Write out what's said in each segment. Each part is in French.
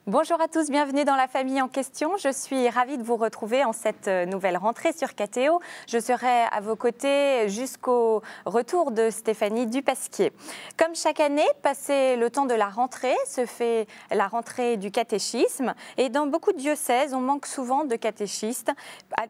Bonjour à tous, bienvenue dans la famille en question. Je suis ravie de vous retrouver en cette nouvelle rentrée sur KTO. Je serai à vos côtés jusqu'au retour de Stéphanie Dupasquier. Comme chaque année, passé le temps de la rentrée, se fait la rentrée du catéchisme. Et dans beaucoup de diocèses, on manque souvent de catéchistes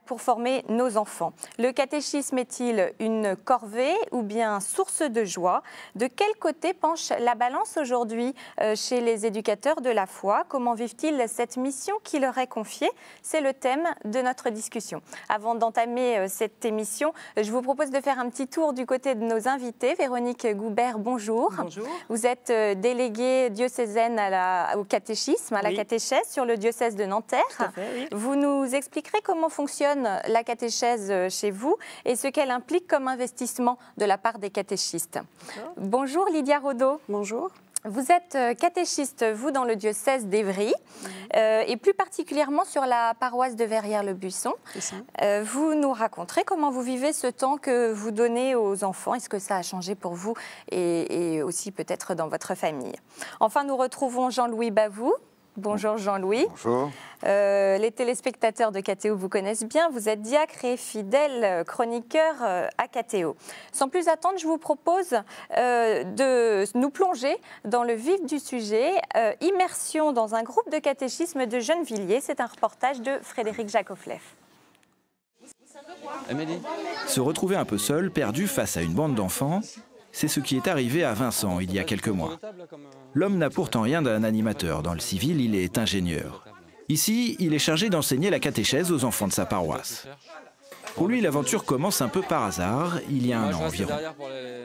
pour former nos enfants. Le catéchisme est-il une corvée ou bien source de joie? De quel côté penche la balance aujourd'hui chez les éducateurs de la foi? Comment vivent-ils cette mission qui leur est confiée? C'est le thème de notre discussion. Avant d'entamer cette émission, je vous propose de faire un petit tour du côté de nos invités. Véronique Goubert, bonjour. Bonjour. Vous êtes déléguée diocésaine au catéchisme, à la catéchèse sur le diocèse de Nanterre. Tout à fait, oui. Vous nous expliquerez comment fonctionne la catéchèse chez vous et ce qu'elle implique comme investissement de la part des catéchistes. Bonjour Lydia Rodot. Bonjour. Vous êtes catéchiste, vous, dans le diocèse d'Évry, et plus particulièrement sur la paroisse de Verrières-le-Buisson. Vous nous raconterez comment vous vivez ce temps que vous donnez aux enfants. Est-ce que ça a changé pour vous et aussi peut-être dans votre famille? Enfin, nous retrouvons Jean-Louis Bavoux. Bonjour Jean-Louis. Bonjour. Les téléspectateurs de KTO vous connaissent bien. Vous êtes diacre et fidèle chroniqueur à KTO. Sans plus attendre, je vous propose de nous plonger dans le vif du sujet. Immersion dans un groupe de catéchisme de Gennevilliers. C'est un reportage de Frédéric Jacoffleff. Se retrouver un peu seul, perdu face à une bande d'enfants, c'est ce qui est arrivé à Vincent il y a quelques mois. L'homme n'a pourtant rien d'un animateur. Dans le civil, il est ingénieur. Ici, il est chargé d'enseigner la catéchèse aux enfants de sa paroisse. Pour lui, l'aventure commence un peu par hasard, il y a un an environ.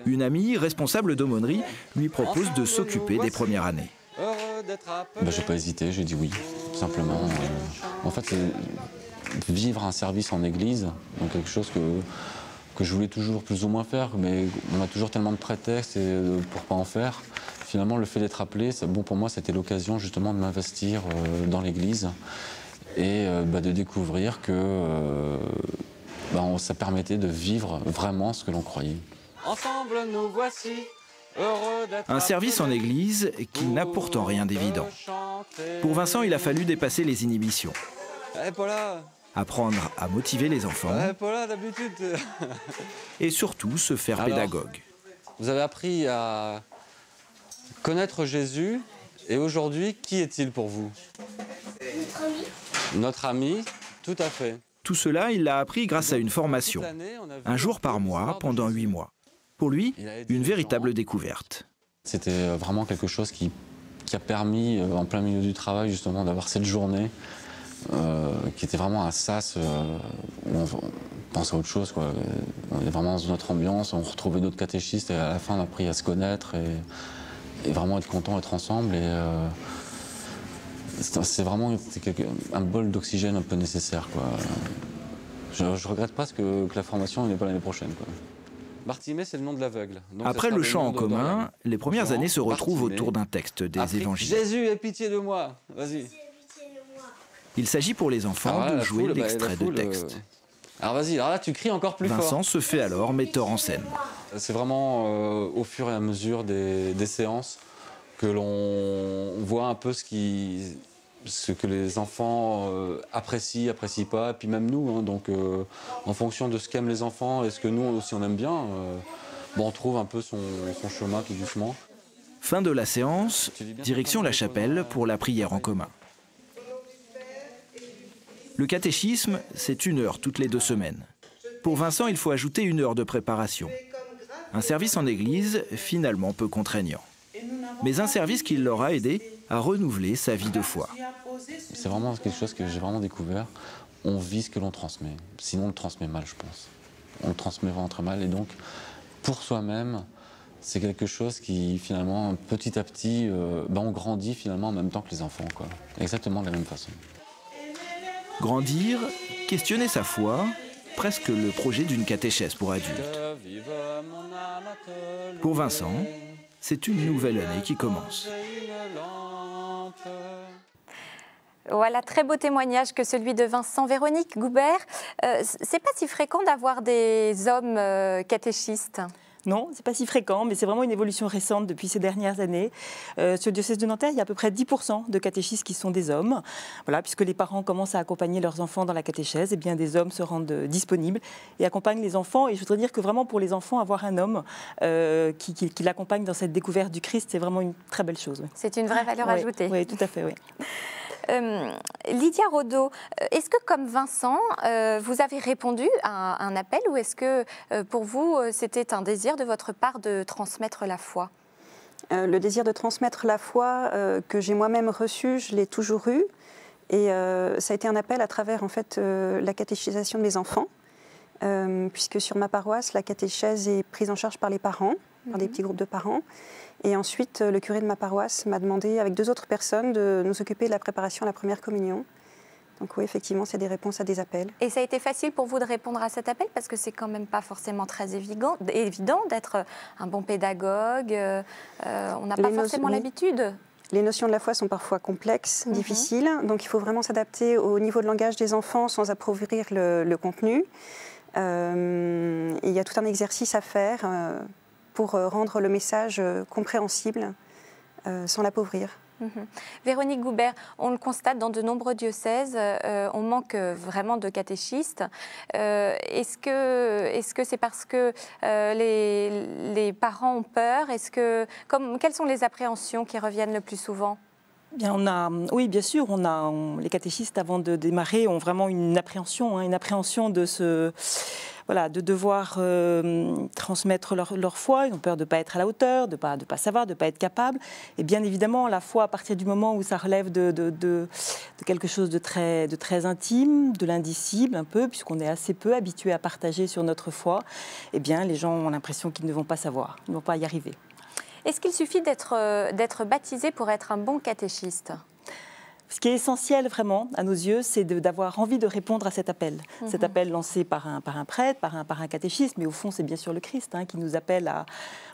Une amie, responsable d'aumônerie, lui propose de s'occuper des premières années. J'ai pas hésité, j'ai dit oui, tout simplement. En fait, vivre un service en église, donc quelque chose que je voulais toujours plus ou moins faire, mais on a toujours tellement de prétextes pour pas en faire. Finalement, le fait d'être appelé, bon, pour moi, c'était l'occasion justement de m'investir dans l'église et de découvrir que ça permettait de vivre vraiment ce que l'on croyait. Ensemble, nous voici heureux d'être un service en église qui n'a pourtant rien d'évident. Pour Vincent, il a fallu dépasser les inhibitions. Apprendre à motiver les enfants et surtout se faire pédagogue. Vous avez appris à connaître Jésus et aujourd'hui, qui est-il pour vous? Notre ami. Notre ami, tout à fait. Tout cela, il l'a appris grâce à une formation, un jour par mois pendant 8 mois. Pour lui, une véritable découverte. C'était vraiment quelque chose qui a permis, en plein milieu du travail, justement, d'avoir cette journée qui était vraiment un sas où on pense à autre chose, quoi. On est vraiment dans une autre ambiance, on retrouvait d'autres catéchistes et à la fin on a appris à se connaître et vraiment être content d'être ensemble. C'est vraiment un bol d'oxygène un peu nécessaire, quoi. Je regrette pas que la formation n'est pas l'année prochaine, quoi. Bartimée, c'est le nom de l'aveugle. Après le chant en commun, les premières années se retrouvent autour d'un texte des évangiles. Jésus, aie pitié de moi. Vas-y. Il s'agit pour les enfants de jouer l'extrait de texte. Alors vas-y, là tu cries encore plus fort. Vincent se fait alors metteur en scène. C'est vraiment au fur et à mesure des séances que l'on voit un peu ce que les enfants apprécient pas, et puis même nous. Hein, donc en fonction de ce qu'aiment les enfants et ce que nous aussi on aime bien, on trouve un peu son chemin tout doucement. Fin de la séance, direction la chapelle pour la prière en commun. Le catéchisme, c'est 1 heure toutes les 2 semaines. Pour Vincent, il faut ajouter 1 heure de préparation. Un service en église, finalement peu contraignant. Mais un service qui l'aura aidé à renouveler sa vie de foi. C'est vraiment quelque chose que j'ai vraiment découvert. On vit ce que l'on transmet. Sinon, on le transmet mal, je pense. On le transmet vraiment très mal. Et donc, pour soi-même, c'est quelque chose qui, finalement, petit à petit, on grandit finalement en même temps que les enfants, quoi. Exactement de la même façon. Grandir, questionner sa foi, presque le projet d'une catéchèse pour adultes. Pour Vincent, c'est une nouvelle année qui commence. Voilà, très beau témoignage que celui de Vincent. Véronique Goubert, c'est pas si fréquent d'avoir des hommes catéchistes? Non, c'est pas si fréquent, mais c'est vraiment une évolution récente depuis ces dernières années. Sur le diocèse de Nanterre, il y a à peu près 10% de catéchistes qui sont des hommes. Voilà, puisque les parents commencent à accompagner leurs enfants dans la catéchèse, et bien des hommes se rendent disponibles et accompagnent les enfants. Et je voudrais dire que vraiment pour les enfants, avoir un homme qui l'accompagne dans cette découverte du Christ, c'est vraiment une très belle chose. C'est une vraie valeur ajoutée. Oui, tout à fait, oui. Lydia Rodeau, est-ce que comme Vincent, vous avez répondu à un appel ou est-ce que pour vous, c'était un désir de votre part de transmettre la foi ? Le désir de transmettre la foi que j'ai moi-même reçu, je l'ai toujours eu. Et ça a été un appel à travers en fait, la catéchisation de mes enfants, puisque sur ma paroisse, la catéchèse est prise en charge par les parents, par des petits groupes de parents. Et ensuite, le curé de ma paroisse m'a demandé, avec 2 autres personnes, de nous occuper de la préparation à la première communion. Donc oui, effectivement, c'est des réponses à des appels. Et ça a été facile pour vous de répondre à cet appel parce que c'est quand même pas forcément très évident d'être un bon pédagogue. On n'a pas forcément l'habitude. Les notions de la foi sont parfois complexes, difficiles. Donc il faut vraiment s'adapter au niveau de langage des enfants sans appauvrir le contenu. Et il y a tout un exercice à faire pour rendre le message compréhensible sans l'appauvrir. Véronique Goubert, on le constate dans de nombreux diocèses, on manque vraiment de catéchistes. Est-ce que c'est parce que les parents ont peur ? Quelles sont les appréhensions qui reviennent le plus souvent ? Bien, oui, bien sûr, les catéchistes, avant de démarrer, ont vraiment une appréhension de devoir transmettre leur foi. Ils ont peur de ne pas être à la hauteur, de ne pas savoir, de ne pas être capable. Et bien évidemment, la foi, à partir du moment où ça relève de quelque chose de très intime, de l'indicible un peu, puisqu'on est assez peu habitué à partager sur notre foi, eh bien, les gens ont l'impression qu'ils ne vont pas savoir, ils ne vont pas y arriver. Est-ce qu'il suffit d'être baptisé pour être un bon catéchiste ? Ce qui est essentiel vraiment à nos yeux, c'est d'avoir envie de répondre à cet appel. Cet appel lancé par un prêtre, par un catéchiste, mais au fond c'est bien sûr le Christ qui nous appelle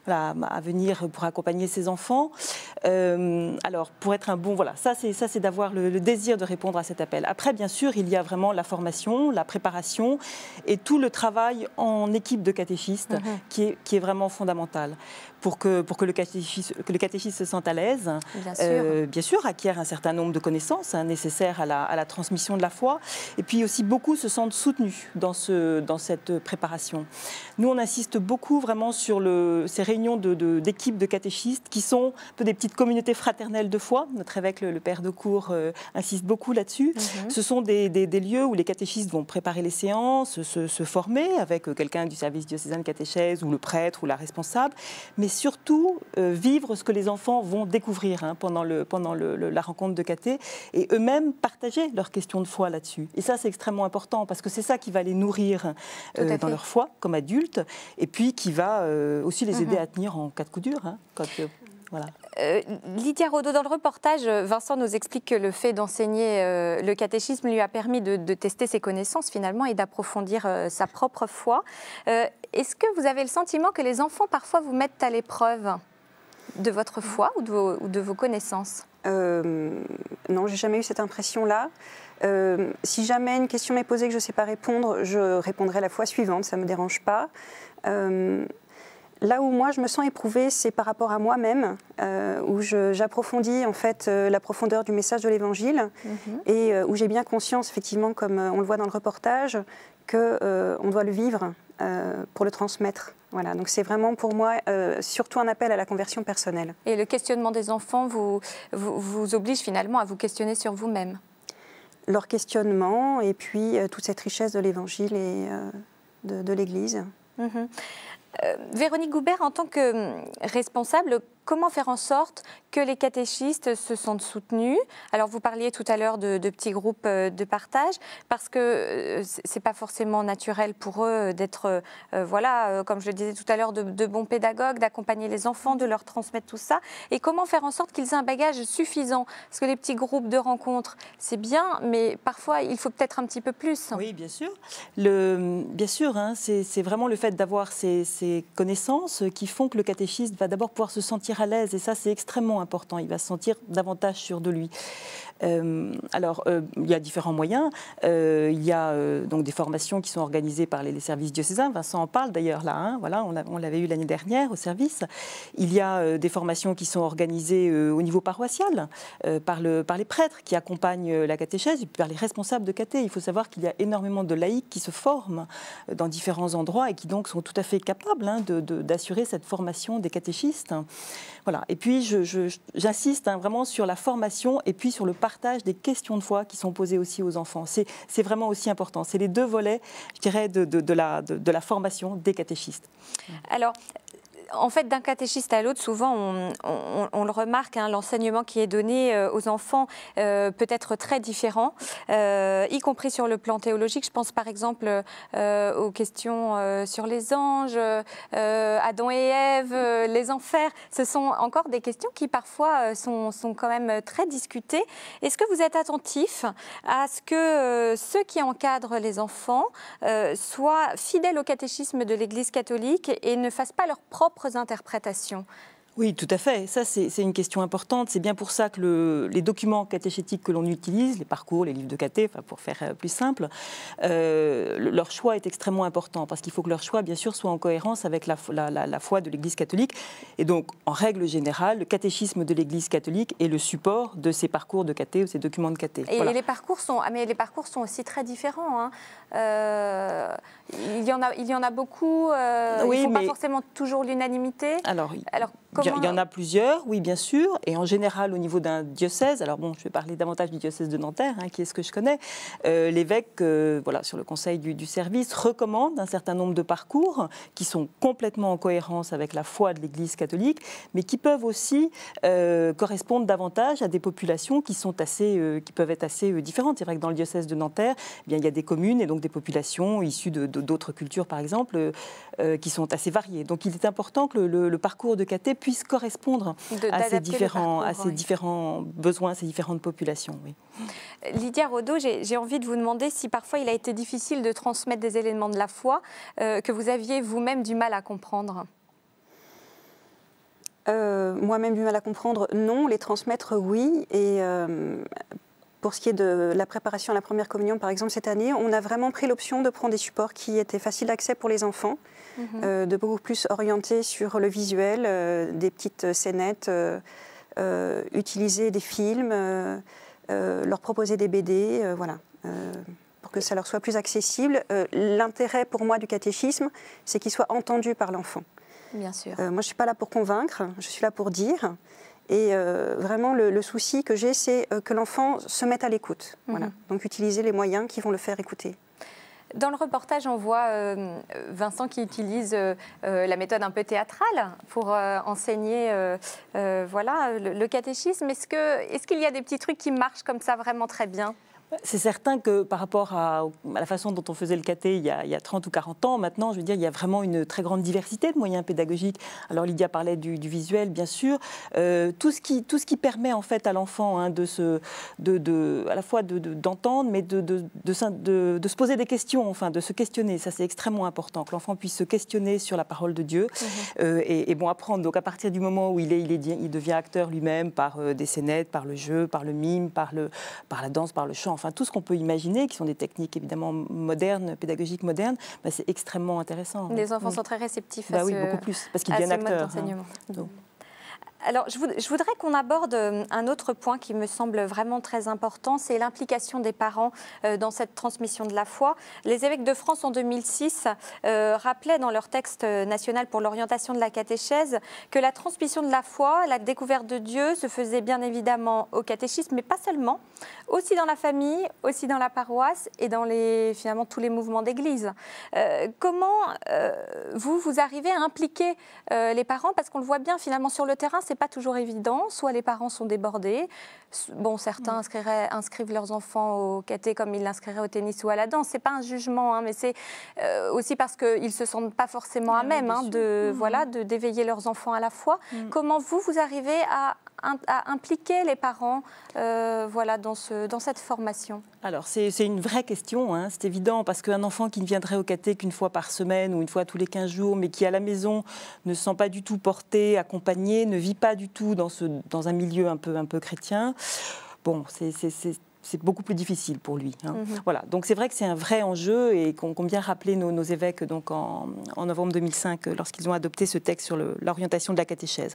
à venir pour accompagner ses enfants. Alors pour être un bon, ça c'est d'avoir le désir de répondre à cet appel. Après bien sûr il y a vraiment la formation, la préparation et tout le travail en équipe de catéchistes qui est vraiment fondamental. Pour que le catéchiste se sente à l'aise, bien sûr, acquiert un certain nombre de connaissances nécessaires à la transmission de la foi, et puis aussi beaucoup se sentent soutenus dans cette préparation. Nous, on insiste beaucoup vraiment sur ces réunions d'équipes de catéchistes qui sont un peu des petites communautés fraternelles de foi. Notre évêque, le père de cour, insiste beaucoup là-dessus. Ce sont des lieux où les catéchistes vont préparer les séances, se former avec quelqu'un du service diocésain de catéchèse ou le prêtre ou la responsable, mais surtout vivre ce que les enfants vont découvrir pendant la rencontre de caté et eux-mêmes partager leurs questions de foi là-dessus. Et ça, c'est extrêmement important parce que c'est ça qui va les nourrir dans leur foi comme adultes et puis qui va aussi les aider à tenir en cas de coup dur. Voilà. Lydia Rodeau, dans le reportage, Vincent nous explique que le fait d'enseigner le catéchisme lui a permis de tester ses connaissances finalement et d'approfondir sa propre foi. Est-ce que vous avez le sentiment que les enfants parfois vous mettent à l'épreuve de votre foi ou de vos connaissances ? Non, j'ai jamais eu cette impression-là. Si jamais une question m'est posée que je ne sais pas répondre, je répondrai la fois suivante, ça ne me dérange pas. Là où moi je me sens éprouvée, c'est par rapport à moi-même, où j'approfondis en fait la profondeur du message de l'Évangile et où j'ai bien conscience, effectivement, comme on le voit dans le reportage, qu'on doit le vivre pour le transmettre. Voilà, donc c'est vraiment pour moi surtout un appel à la conversion personnelle. Et le questionnement des enfants vous oblige finalement à vous questionner sur vous-même ? Leur questionnement et puis toute cette richesse de l'Évangile et de l'Église. Véronique Goubert, en tant que responsable, comment faire en sorte que les catéchistes se sentent soutenus ? Alors, vous parliez tout à l'heure de petits groupes de partage, parce que ce n'est pas forcément naturel pour eux d'être, comme je le disais tout à l'heure, de bons pédagogues, d'accompagner les enfants, de leur transmettre tout ça. Et comment faire en sorte qu'ils aient un bagage suffisant ? Parce que les petits groupes de rencontres, c'est bien, mais parfois, il faut peut-être un petit peu plus. Oui, bien sûr. Bien sûr, c'est vraiment le fait d'avoir ces ses connaissances qui font que le catéchiste va d'abord pouvoir se sentir à l'aise. Et ça, c'est extrêmement important. Il va se sentir davantage sûr de lui. Il y a différents moyens. Il y a donc des formations qui sont organisées par les services diocésains. Vincent en parle d'ailleurs là. Hein, voilà, on l'avait eu l'année dernière au service. Il y a des formations qui sont organisées au niveau paroissial par les prêtres qui accompagnent la catéchèse et par les responsables de caté. Il faut savoir qu'il y a énormément de laïcs qui se forment dans différents endroits et qui donc sont tout à fait capables d'assurer cette formation des catéchistes. Voilà. Et puis j'insiste vraiment sur la formation et puis sur le partage des questions de foi qui sont posées aussi aux enfants. C'est vraiment aussi important. C'est les deux volets, je dirais, de la formation des catéchistes. Alors, en fait, d'un catéchiste à l'autre, souvent, on le remarque, hein, l'enseignement qui est donné aux enfants peut être très différent, y compris sur le plan théologique. Je pense par exemple aux questions sur les anges, Adam et Ève, les enfers. Ce sont encore des questions qui parfois sont quand même très discutées. Est-ce que vous êtes attentif à ce que ceux qui encadrent les enfants soient fidèles au catéchisme de l'Église catholique et ne fassent pas leur propre interprétations? Oui, tout à fait. Ça, c'est une question importante. C'est bien pour ça que les documents catéchétiques que l'on utilise, les parcours, les livres de caté, pour faire plus simple, leur choix est extrêmement important parce qu'il faut que leur choix, bien sûr, soit en cohérence avec la foi de l'Église catholique. Et donc, en règle générale, le catéchisme de l'Église catholique est le support de ces parcours de caté ou ces documents de caté. Et voilà. Les parcours sont aussi très différents. Hein. Il y en a beaucoup. Oui, il ne faut pas forcément toujours l'unanimité. Alors il y en a plusieurs, oui, bien sûr. Et en général, au niveau d'un diocèse, alors bon, je vais parler davantage du diocèse de Nanterre, hein, qui est ce que je connais, l'évêque, sur le conseil du service, recommande un certain nombre de parcours qui sont complètement en cohérence avec la foi de l'Église catholique, mais qui peuvent aussi correspondre davantage à des populations qui peuvent être assez différentes. C'est vrai que dans le diocèse de Nanterre, eh bien, il y a des communes et donc des populations issues d'autres cultures, par exemple, qui sont assez variées. Donc il est important que le parcours de caté puisse correspondre à ces différents besoins, ces différentes populations. Oui. Lydia Rodeau, j'ai envie de vous demander si parfois il a été difficile de transmettre des éléments de la foi que vous aviez vous-même du mal à comprendre. Moi-même du mal à comprendre, non. Les transmettre, oui. Et pour ce qui est de la préparation à la première communion, par exemple, cette année, on a vraiment pris l'option de prendre des supports qui étaient faciles d'accès pour les enfants, de beaucoup plus orientés sur le visuel, des petites scénettes, utiliser des films, leur proposer des BD, pour que ça leur soit plus accessible. L'intérêt pour moi du catéchisme, c'est qu'il soit entendu par l'enfant. Bien sûr. Moi, je ne suis pas là pour convaincre, je suis là pour dire. Et vraiment, le souci que j'ai, c'est que l'enfant se mette à l'écoute. Voilà. Donc, utiliser les moyens qui vont le faire écouter. Dans le reportage, on voit Vincent qui utilise la méthode un peu théâtrale pour enseigner le catéchisme. Est-ce qu'il y a des petits trucs qui marchent comme ça vraiment très bien ? C'est certain que par rapport à la façon dont on faisait le caté il y a 30 ou 40 ans, maintenant, je veux dire, il y a vraiment une très grande diversité de moyens pédagogiques. Alors Lydia parlait du visuel, bien sûr. Tout ce qui permet en fait à l'enfant à la fois d'entendre, mais de se poser des questions, enfin, de se questionner. Ça, c'est extrêmement important, que l'enfant puisse se questionner sur la parole de Dieu et apprendre. Donc à partir du moment où il devient acteur lui-même par des scénettes, par le jeu, par le mime, par la danse, par le chant. Enfin, tout ce qu'on peut imaginer, qui sont des techniques évidemment modernes, pédagogiques modernes, c'est extrêmement intéressant. Les enfants sont très réceptifs oui, beaucoup plus, parce qu'ils deviennent acteurs. Alors, je voudrais qu'on aborde un autre point qui me semble vraiment très important, c'est l'implication des parents dans cette transmission de la foi. Les évêques de France, en 2006, rappelaient dans leur texte national pour l'orientation de la catéchèse que la transmission de la foi, la découverte de Dieu, se faisait bien évidemment au catéchisme, mais pas seulement, aussi dans la famille, aussi dans la paroisse et dans finalement tous les mouvements d'église. Comment vous arrivez à impliquer les parents, parce qu'on le voit bien finalement sur le terrain, c'est pas toujours évident. Soit les parents sont débordés. Bon, certains inscrivent leurs enfants au caté comme ils l'inscriraient au tennis ou à la danse. C'est pas un jugement, hein, mais c'est aussi parce qu'ils se sentent pas forcément à même d'éveiller leurs enfants à la foi. Comment vous arrivez à à impliquer les parents voilà, dans cette formation? Alors, c'est une vraie question, hein, c'est évident, parce qu'un enfant qui ne viendrait au caté qu'une fois par semaine ou une fois tous les 15 jours, mais qui à la maison ne se sent pas du tout porté, accompagné, ne vit pas du tout dans un milieu un peu chrétien, bon, c'est beaucoup plus difficile pour lui. Hein. Voilà. Donc c'est vrai que c'est un vrai enjeu et qu'ont bien rappelé nos évêques donc en novembre 2005 lorsqu'ils ont adopté ce texte sur l'orientation de la catéchèse.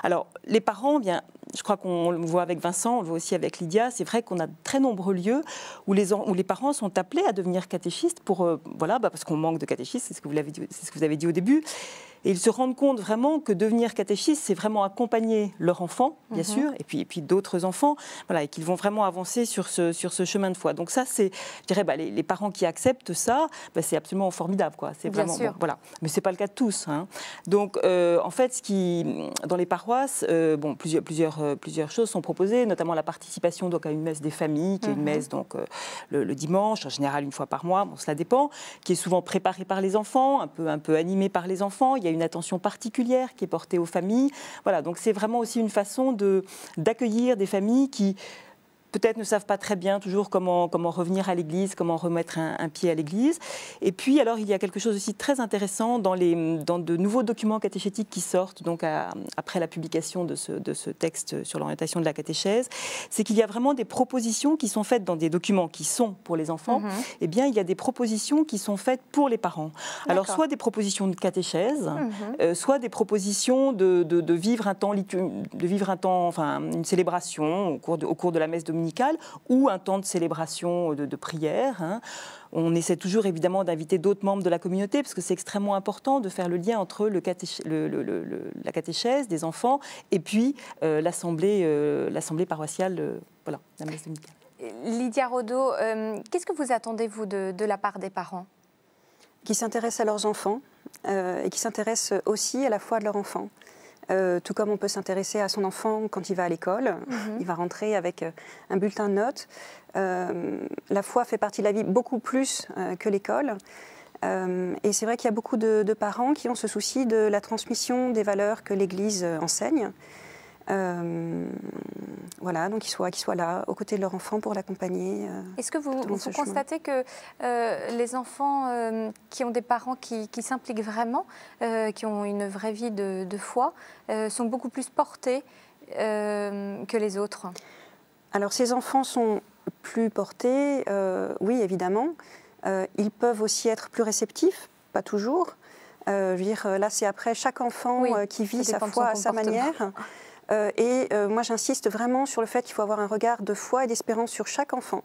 Alors les parents, bien, je crois qu'on le voit avec Vincent, on le voit aussi avec Lydia, c'est vrai qu'on a de très nombreux lieux où les parents sont appelés à devenir catéchistes parce qu'on manque de catéchistes, c'est ce que vous avez dit au début. Et ils se rendent compte vraiment que devenir catéchiste, c'est vraiment accompagner leur enfant, bien sûr, et puis d'autres enfants, voilà, et qu'ils vont vraiment avancer sur ce chemin de foi. Donc ça, je dirais, les parents qui acceptent ça, c'est absolument formidable, quoi. C'est vraiment, bien sûr. Bon, voilà. Mais c'est pas le cas de tous. Hein. Donc, en fait, dans les paroisses, plusieurs choses sont proposées, notamment la participation donc à une messe des familles, qui est une messe donc le dimanche, en général une fois par mois. Bon, cela dépend, qui est souvent préparée par les enfants, un peu animée par les enfants. Il y a une attention particulière qui est portée aux familles. Voilà, donc c'est vraiment aussi une façon d'accueillir des familles qui peut-être ne savent pas très bien toujours comment revenir à l'Église, comment remettre un pied à l'Église. Et puis, alors, il y a quelque chose aussi très intéressant dans de nouveaux documents catéchétiques qui sortent donc après la publication de ce texte sur l'orientation de la catéchèse, c'est qu'il y a vraiment des propositions qui sont faites dans des documents qui sont pour les enfants. Eh bien, il y a des propositions qui sont faites pour les parents. Alors, soit des propositions de catéchèse, soit des propositions de vivre un temps, enfin, une célébration au cours de la messe dominicale, ou un temps de célébration de prière. Hein. On essaie toujours évidemment d'inviter d'autres membres de la communauté parce que c'est extrêmement important de faire le lien entre la catéchèse des enfants et puis l'assemblée paroissiale, voilà, la messe dominicale. Lydia Rodeau, qu'est-ce que vous attendez, vous, de la part des parents? Qui s'intéressent à leurs enfants et qui s'intéressent aussi à la foi de leur enfant. Tout comme on peut s'intéresser à son enfant quand il va à l'école, il va rentrer avec un bulletin de notes. La foi fait partie de la vie beaucoup plus que l'école. Et c'est vrai qu'il y a beaucoup de parents qui ont ce souci de la transmission des valeurs que l'Église enseigne. Voilà, donc qu'ils soient là, aux côtés de leur enfant pour l'accompagner. Est-ce que vous constatez que les enfants qui ont des parents qui s'impliquent vraiment, qui ont une vraie vie de foi, sont beaucoup plus portés que les autres? Alors, ces enfants sont plus portés, oui, évidemment. Ils peuvent aussi être plus réceptifs, pas toujours. Je veux dire, là, c'est après chaque enfant qui vit sa foi à sa manière. Moi, j'insiste vraiment sur le fait qu'il faut avoir un regard de foi et d'espérance sur chaque enfant,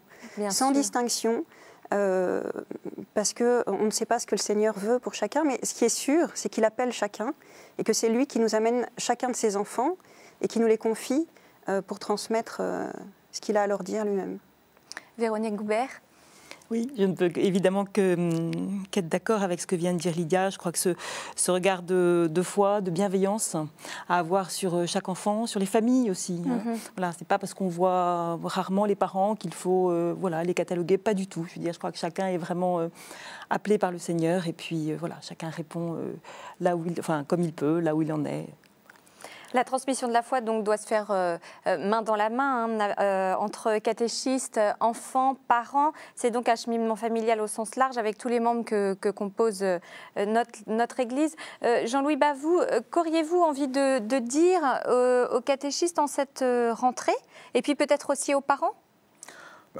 sans distinction, parce qu'on ne sait pas ce que le Seigneur veut pour chacun, mais ce qui est sûr, c'est qu'il appelle chacun, et que c'est lui qui nous amène chacun de ses enfants, et qui nous les confie pour transmettre ce qu'il a à leur dire lui-même. Véronique Goubert. Oui, je ne peux évidemment qu'être d'accord avec ce que vient de dire Lydia. Je crois que ce regard de foi, de bienveillance à avoir sur chaque enfant, sur les familles aussi. Hein. Voilà, c'est pas parce qu'on voit rarement les parents qu'il faut les cataloguer, pas du tout. Je veux dire, je crois que chacun est vraiment appelé par le Seigneur et puis chacun répond comme il peut, là où il en est. La transmission de la foi donc, doit se faire main dans la main entre catéchistes, enfants, parents. C'est donc un cheminement familial au sens large avec tous les membres que compose notre Église. Jean-Louis Bavoux, qu'auriez-vous envie de dire aux catéchistes en cette rentrée et puis peut-être aussi aux parents?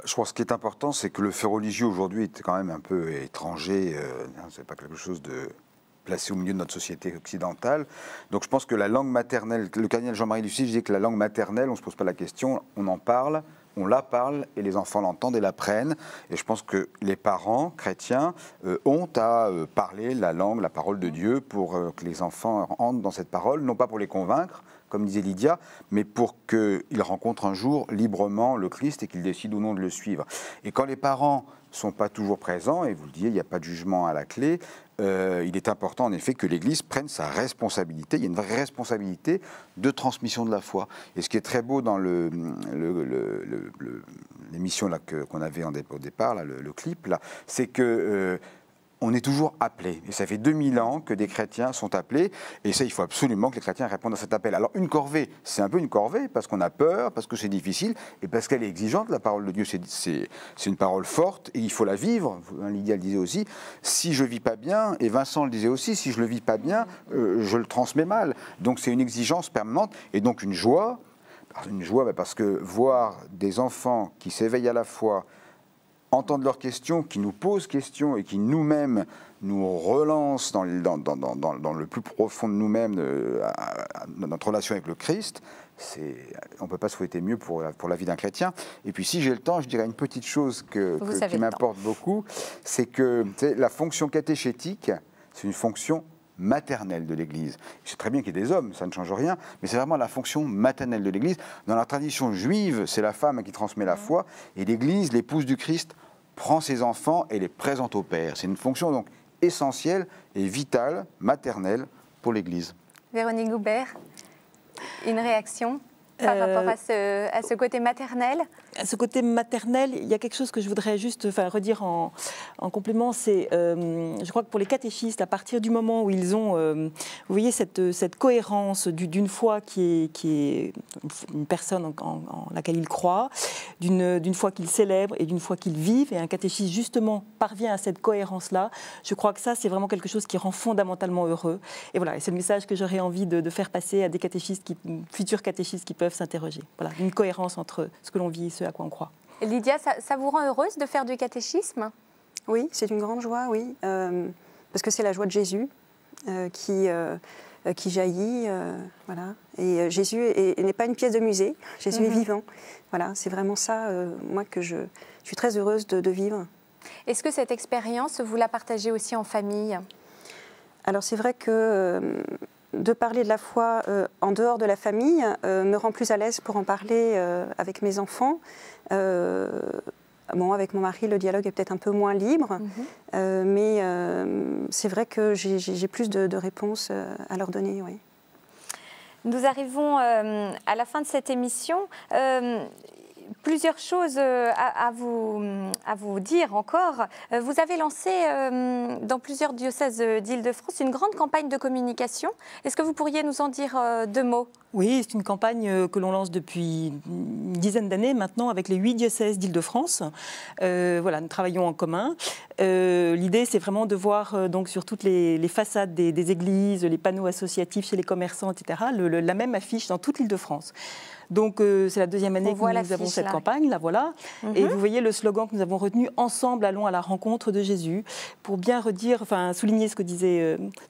Je pense que ce qui est important, c'est que le fait religieux aujourd'hui est quand même un peu étranger. C'est pas quelque chose de placé au milieu de notre société occidentale. Donc je pense que la langue maternelle, le cardinal Jean-Marie Lucie disait que la langue maternelle, on ne se pose pas la question, on en parle, on la parle et les enfants l'entendent et l'apprennent. Et je pense que les parents chrétiens ont à parler la langue, la parole de Dieu pour que les enfants entrent dans cette parole, non pas pour les convaincre, comme disait Lydia, mais pour qu'ils rencontrent un jour librement le Christ et qu'ils décident ou non de le suivre. Et quand les parents ne sont pas toujours présents, et vous le disiez, il n'y a pas de jugement à la clé, il est important en effet que l'Église prenne sa responsabilité. Il y a une vraie responsabilité de transmission de la foi. Et ce qui est très beau dans l'émission qu'on avait au départ, là, le clip, c'est que on est toujours appelé. Et ça fait 2000 ans que des chrétiens sont appelés. Et ça, il faut absolument que les chrétiens répondent à cet appel. Alors, une corvée, c'est un peu une corvée, parce qu'on a peur, parce que c'est difficile, et parce qu'elle est exigeante. La parole de Dieu, c'est une parole forte, et il faut la vivre. Lydia le disait aussi, si je ne vis pas bien, et Vincent le disait aussi, si je ne le vis pas bien, je le transmets mal. Donc, c'est une exigence permanente, et donc une joie. Une joie, parce que voir des enfants qui s'éveillent à la foi, entendre leurs questions, qui nous posent questions et qui nous-mêmes nous relancent dans le plus profond de nous-mêmes, dans notre relation avec le Christ, on ne peut pas souhaiter mieux pour la vie d'un chrétien. Et puis si j'ai le temps, je dirais une petite chose qui m'importe beaucoup, c'est que la fonction catéchétique, c'est une fonction maternelle de l'Église. C'est très bien qu'il y ait des hommes, ça ne change rien, mais c'est vraiment la fonction maternelle de l'Église. Dans la tradition juive, c'est la femme qui transmet la foi, et l'Église, l'épouse du Christ, prend ses enfants et les présente au Père. C'est une fonction donc essentielle et vitale, maternelle, pour l'Église. Véronique Goubert, une réaction par rapport à ce côté maternel? À ce côté maternel, il y a quelque chose que je voudrais juste redire en complément, c'est, je crois que pour les catéchistes, à partir du moment où ils ont, vous voyez, cette cohérence d'une foi qui est une personne en laquelle ils croient, d'une foi qu'ils célèbrent et d'une foi qu'ils vivent, et un catéchiste justement parvient à cette cohérence-là, je crois que ça, c'est vraiment quelque chose qui rend fondamentalement heureux. Et voilà, et c'est le message que j'aurais envie de faire passer à des catéchistes, futurs catéchistes qui peuvent s'interroger. Voilà, une cohérence entre ce que l'on vit et ce à quoi on croit. Lydia, ça vous rend heureuse de faire du catéchisme? Oui, c'est une grande joie, oui, parce que c'est la joie de Jésus qui jaillit, voilà. Et Jésus n'est pas une pièce de musée, Jésus est vivant. Voilà, c'est vraiment ça, moi, que je suis très heureuse de vivre. Est-ce que cette expérience, vous la partagez aussi en famille? Alors c'est vrai que de parler de la foi en dehors de la famille me rend plus à l'aise pour en parler avec mes enfants. Bon, avec mon mari, le dialogue est peut-être un peu moins libre, mais c'est vrai que j'ai plus de réponses à leur donner, oui. Nous arrivons à la fin de cette émission. Plusieurs choses à vous dire encore. Vous avez lancé dans plusieurs diocèses d'Île-de-France une grande campagne de communication. Est-ce que vous pourriez nous en dire 2 mots? Oui, c'est une campagne que l'on lance depuis une dizaine d'années maintenant avec les 8 diocèses d'Île-de-France. Voilà, nous travaillons en commun. L'idée, c'est vraiment de voir donc sur toutes les façades des églises, les panneaux associatifs chez les commerçants, etc., la même affiche dans toute l'Île-de-France. Donc c'est la 2e année que nous avons cette campagne, la voilà. Et vous voyez le slogan que nous avons retenu, « Ensemble, allons à la rencontre de Jésus », pour bien redire, enfin souligner ce que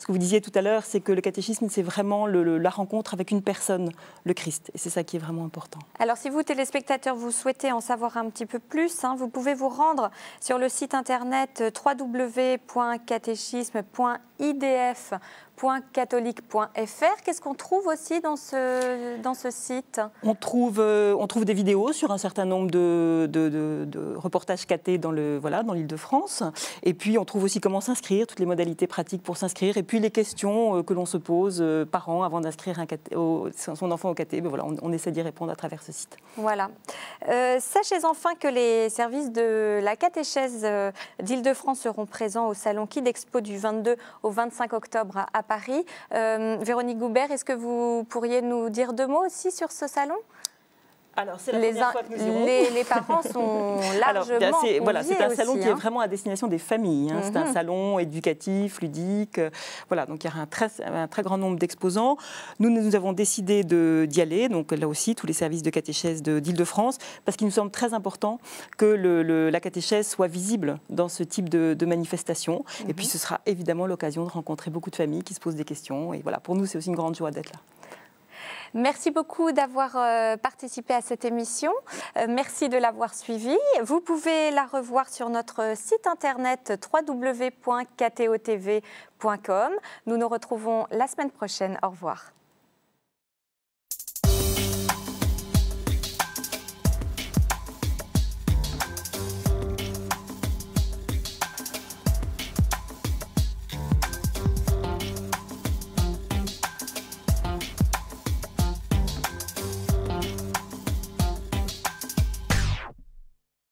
vous disiez tout à l'heure, c'est que le catéchisme, c'est vraiment la rencontre avec une personne, le Christ. Et c'est ça qui est vraiment important. Alors si vous, téléspectateurs, vous souhaitez en savoir un petit peu plus, vous pouvez vous rendre sur le site internet www.catéchisme.idf.catholique.fr. Qu'est-ce qu'on trouve aussi dans ce site? On trouve des vidéos sur un certain nombre de reportages cathés dans l'Île-de-France. Et puis, on trouve aussi comment s'inscrire, toutes les modalités pratiques pour s'inscrire. Et puis, les questions que l'on se pose par an avant d'inscrire son enfant au caté. Ben voilà, on essaie d'y répondre à travers ce site. Voilà. Sachez enfin que les services de la catéchèse d'Île-de-France seront présents au Salon Kidexpo du 22 au 25 octobre à Paris. Véronique Goubert, est-ce que vous pourriez nous dire 2 mots aussi sur ce salon? Alors, c'est la première fois que nous irons. Les parents sont largement conviés. Voilà, c'est un salon qui est vraiment à destination des familles. C'est un salon éducatif, ludique. Voilà, donc il y aura un très grand nombre d'exposants. Nous avons décidé d'y aller, donc là aussi, tous les services de catéchèse d'Île-de-France, parce qu'il nous semble très important que la catéchèse soit visible dans ce type de manifestation. Et puis, ce sera évidemment l'occasion de rencontrer beaucoup de familles qui se posent des questions. Et voilà, pour nous, c'est aussi une grande joie d'être là. Merci beaucoup d'avoir participé à cette émission. Merci de l'avoir suivie. Vous pouvez la revoir sur notre site internet www.ktotv.com. Nous nous retrouvons la semaine prochaine. Au revoir.